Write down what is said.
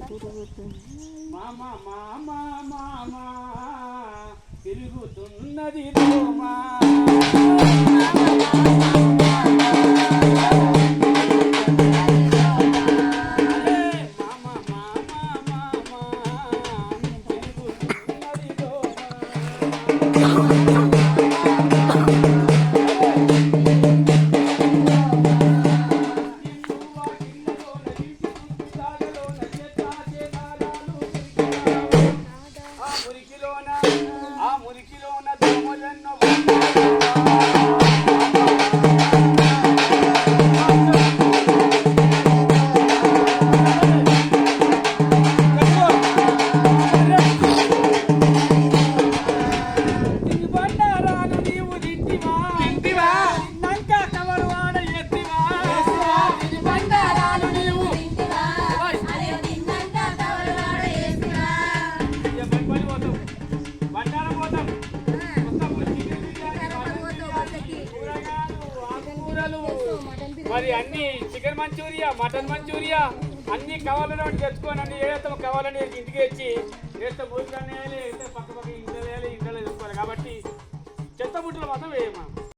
మామా మామా మామా తిరుగుతున్నది రోమా మరి అన్ని చికెన్ మంచూరియా మటన్ మంచూరియా అన్ని కావాలని తెచ్చుకొని అన్ని ఏదైతే కావాలని ఇంటికి వచ్చి వేస్తే భోజనాలు వేయాలి వేస్తే పక్క పక్క ఇంట్లో వేయాలి ఇంట్లో తెచ్చుకోవాలి కాబట్టి చెత్త బుట్టలు మాత్రం వేయమా